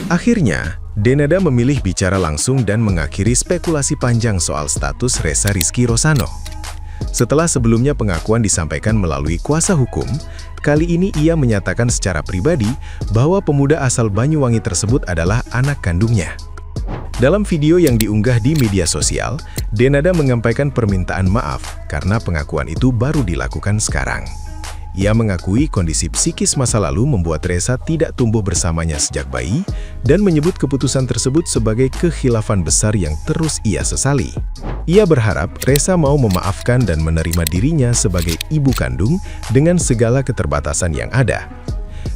Akhirnya, Denada memilih bicara langsung dan mengakhiri spekulasi panjang soal status Reza Rizky Rosano. Setelah sebelumnya pengakuan disampaikan melalui kuasa hukum, kali ini ia menyatakan secara pribadi bahwa pemuda asal Banyuwangi tersebut adalah anak kandungnya. Dalam video yang diunggah di media sosial, Denada menyampaikan permintaan maaf karena pengakuan itu baru dilakukan sekarang. Ia mengakui kondisi psikis masa lalu membuat Reza tidak tumbuh bersamanya sejak bayi dan menyebut keputusan tersebut sebagai kekhilafan besar yang terus ia sesali. Ia berharap Reza mau memaafkan dan menerima dirinya sebagai ibu kandung dengan segala keterbatasan yang ada.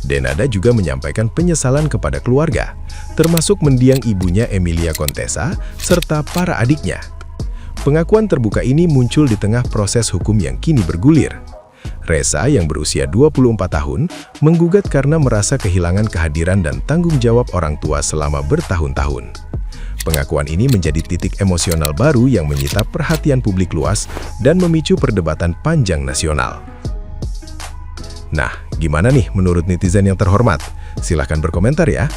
Denada juga menyampaikan penyesalan kepada keluarga, termasuk mendiang ibunya Emilia Contessa serta para adiknya. Pengakuan terbuka ini muncul di tengah proses hukum yang kini bergulir. Reza yang berusia 24 tahun menggugat karena merasa kehilangan kehadiran dan tanggung jawab orang tua selama bertahun-tahun. Pengakuan ini menjadi titik emosional baru yang menyita perhatian publik luas dan memicu perdebatan panjang nasional. Nah, gimana nih menurut netizen yang terhormat? Silahkan berkomentar ya.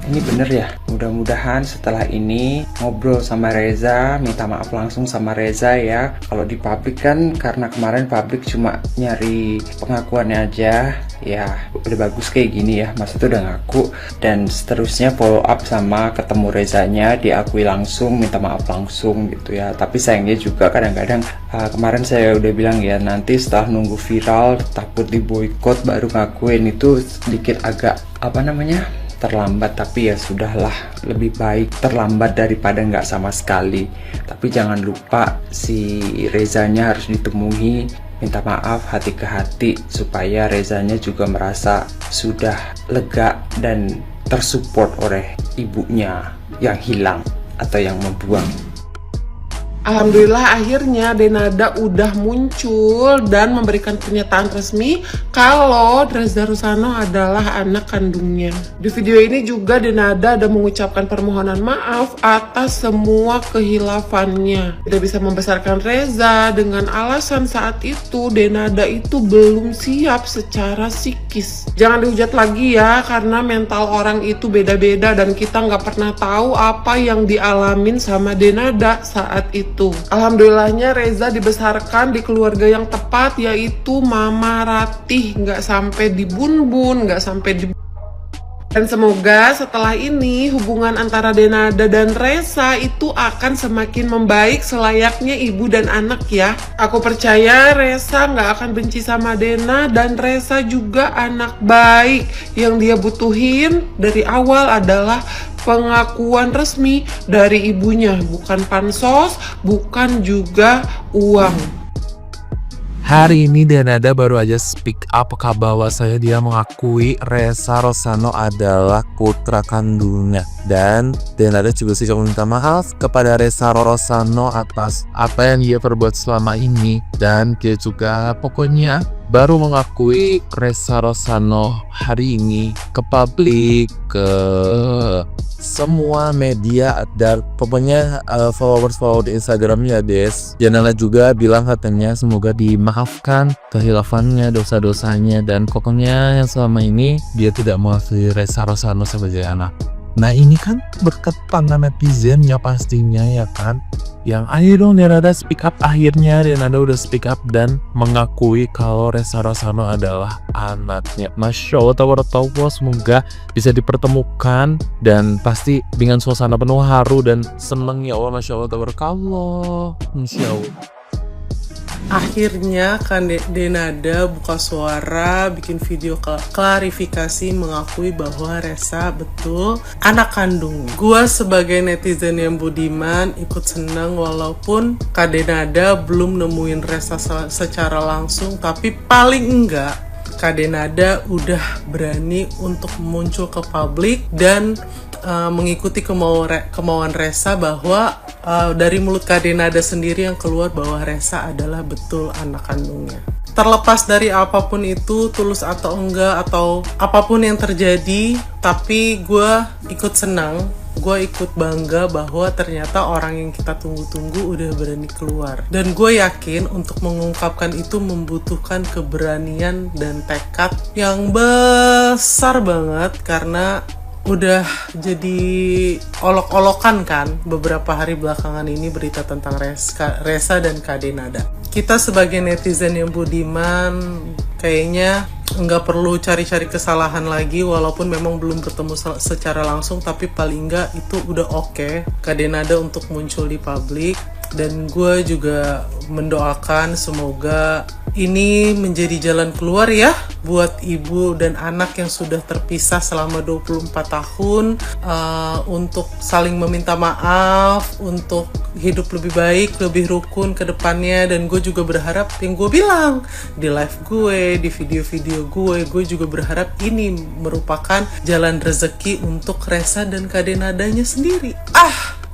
Ini bener ya, mudah-mudahan setelah ini ngobrol sama Reza, minta maaf langsung sama Reza ya. Kalau di publik kan, karena kemarin publik cuma nyari pengakuannya aja, ya udah bagus kayak gini ya, maksudnya udah ngaku. Dan seterusnya follow up sama ketemu Rezanya, diakui langsung, minta maaf langsung gitu ya. Tapi sayangnya juga kadang-kadang, kemarin saya udah bilang ya, nanti setelah nunggu viral, takut diboikot baru ngakuin, itu sedikit agak, terlambat. Tapi ya sudahlah, lebih baik terlambat daripada nggak sama sekali. Tapi jangan lupa si Rezanya harus ditemui, minta maaf hati ke hati, supaya Rezanya juga merasa sudah lega dan tersupport oleh ibunya yang hilang atau yang membuang. Alhamdulillah akhirnya Denada udah muncul dan memberikan pernyataan resmi kalau Reza Rosano adalah anak kandungnya. Di video ini juga Denada ada mengucapkan permohonan maaf atas semua kehilafannya. Tidak bisa membesarkan Reza dengan alasan saat itu Denada itu belum siap secara psikis. Jangan dihujat lagi ya, karena mental orang itu beda-beda dan kita nggak pernah tahu apa yang dialamin sama Denada saat itu. Alhamdulillahnya Reza dibesarkan di keluarga yang tepat, yaitu Mama Ratih, nggak sampai di Bun-Bun, nggak sampai di. Dan semoga setelah ini hubungan antara Denada dan Reza itu akan semakin membaik selayaknya ibu dan anak ya. Aku percaya Reza nggak akan benci sama Dena, dan Reza juga anak baik. Yang dia butuhin dari awal adalah pengakuan resmi dari ibunya, bukan pansos, bukan juga uang. Hari ini Denada baru aja speak up bahwa dia mengakui Reza Rosano adalah putra kandungnya. Dan Denada juga minta maaf kepada Reza Rosano atas apa yang dia perbuat selama ini. Dan dia juga pokoknya baru mengakui Reza Rosano hari ini ke publik, ke semua media, dan pokoknya followers di Instagramnya Des. Janganlah juga bilang katanya semoga dimaafkan kehilafannya, dosa-dosanya, dan pokoknya yang selama ini dia tidak mengakui Reza Rosano sebagai anak. Nah ini kan berkat para netizennya pastinya ya kan, yang ayo dong Denada speak up. Akhirnya Denada udah speak up dan mengakui kalau Reza Rosano adalah anaknya. Masya Allah, tabarakallah, semoga bisa dipertemukan dan pasti dengan suasana penuh haru dan seneng ya Allah. Masya Allah, tabarakallah, insya Allah. Akhirnya kan Denada buka suara, bikin video klarifikasi, mengakui bahwa Reza betul anak kandung. Gua sebagai netizen yang budiman ikut senang walaupun Kak Denada belum nemuin Reza secara langsung, tapi paling enggak Kak Denada udah berani untuk muncul ke publik dan mengikuti kemauan Reza, bahwa dari mulut Kak Denada sendiri yang keluar bahwa Reza adalah betul anak kandungnya. Terlepas dari apapun itu, tulus atau enggak, atau apapun yang terjadi, tapi gue ikut senang gue ikut bangga bahwa ternyata orang yang kita tunggu-tunggu udah berani keluar. Dan gue yakin untuk mengungkapkan itu membutuhkan keberanian dan tekad yang besar banget, karena udah jadi olok-olokan kan beberapa hari belakangan ini berita tentang Reza dan Kak Denada. Kita sebagai netizen yang budiman kayaknya nggak perlu cari-cari kesalahan lagi, walaupun memang belum bertemu secara langsung, tapi paling nggak itu udah oke Kak Denada untuk muncul di publik. Dan gue juga mendoakan semoga ini menjadi jalan keluar ya buat ibu dan anak yang sudah terpisah selama 24 tahun, untuk saling meminta maaf, untuk hidup lebih baik, lebih rukun ke depannya. Dan gue juga berharap yang gue bilang di live gue, di video-video gue juga berharap ini merupakan jalan rezeki untuk Reza dan Kak Denadanya sendiri.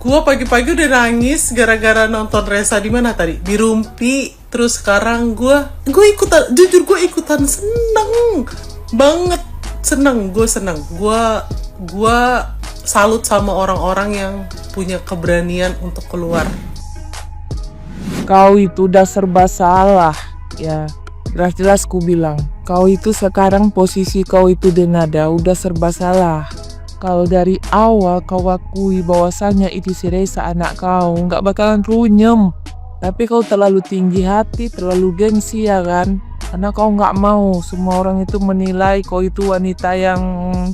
Gue pagi-pagi udah nangis gara-gara nonton Reza di mana tadi? Di Rumpi. Terus sekarang gue ikutan, jujur gue ikutan seneng banget, gue seneng. Gue salut sama orang-orang yang punya keberanian untuk keluar. Kau itu udah serba salah, ya. Jelas-jelas ku bilang, kau itu sekarang posisi kau itu Denada udah serba salah. Kalau dari awal kau akui bahwasannya itu si Reza anak kau, nggak bakalan runyem. Tapi kau terlalu tinggi hati, terlalu gengsi ya kan? Karena kau nggak mau semua orang itu menilai kau itu wanita yang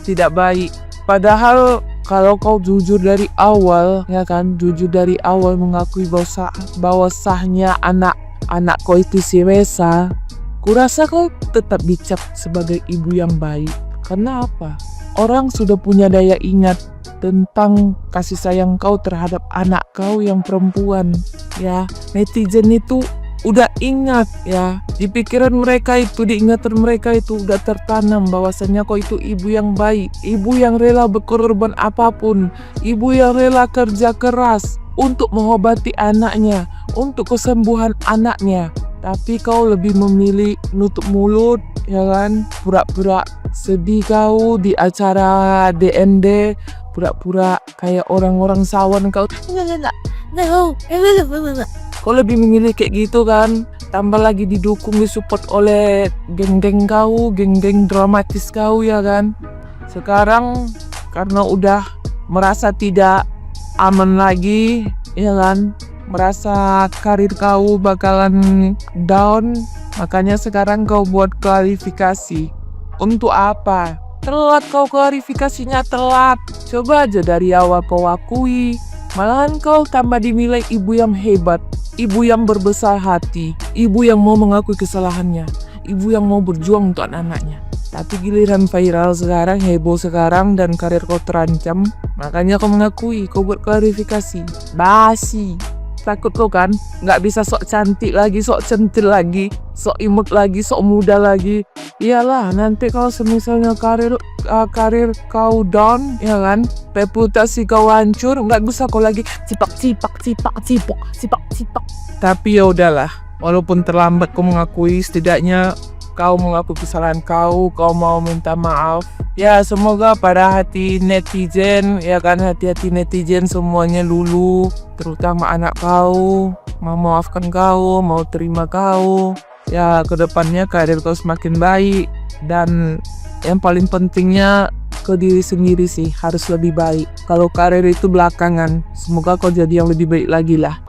tidak baik. Padahal kalau kau jujur dari awal, ya kan? Jujur dari awal mengakui bahwasanya anak kau itu si Reza, kurasa kau tetap dicap sebagai ibu yang baik. Karena apa? Orang sudah punya daya ingat tentang kasih sayang kau terhadap anak kau yang perempuan, ya. Netizen itu udah ingat, ya. Di pikiran mereka itu, di ingatan mereka itu udah tertanam bahwasanya kau itu ibu yang baik, ibu yang rela berkorban apapun, ibu yang rela kerja keras untuk mengobati anaknya, untuk kesembuhan anaknya. Tapi kau lebih memilih nutup mulut, ya kan? Pura-pura sedih kau di acara DND, pura-pura kayak orang-orang sawan kau. Kau lebih memilih kayak gitu kan? Tambah lagi didukung, disupport oleh geng-geng kau, geng-geng dramatis kau, ya kan? Sekarang karena udah merasa tidak aman lagi, ya kan? Merasa karir kau bakalan down, makanya sekarang kau buat klarifikasi. Untuk apa? Telat kau klarifikasinya, telat. Coba aja dari awal kau akui. Malahan kau tambah dinilai ibu yang hebat, ibu yang berbesar hati, ibu yang mau mengakui kesalahannya, ibu yang mau berjuang untuk anak-anaknya. Tapi giliran viral sekarang, heboh sekarang, dan karir kau terancam, makanya kau mengakui, kau buat klarifikasi. Basi. Takut kau kan? Nggak bisa sok cantik lagi, sok centil lagi, sok imut lagi, sok muda lagi. Iyalah, nanti kalau semisalnya karir kau down, ya kan? Reputasi kau hancur, nggak bisa kau lagi cipak. Tapi ya udahlah, walaupun terlambat kau mengakui, setidaknya kau mengakui kesalahan kau mau minta maaf. Ya, semoga pada hati netizen, ya kan, hati-hati netizen semuanya luluh, terutama anak kau, mau maafkan kau, mau terima kau. Ya, kedepannya karir kau semakin baik, dan yang paling pentingnya ke diri sendiri sih harus lebih baik. Kalau karir itu belakangan, semoga kau jadi yang lebih baik lagi lah.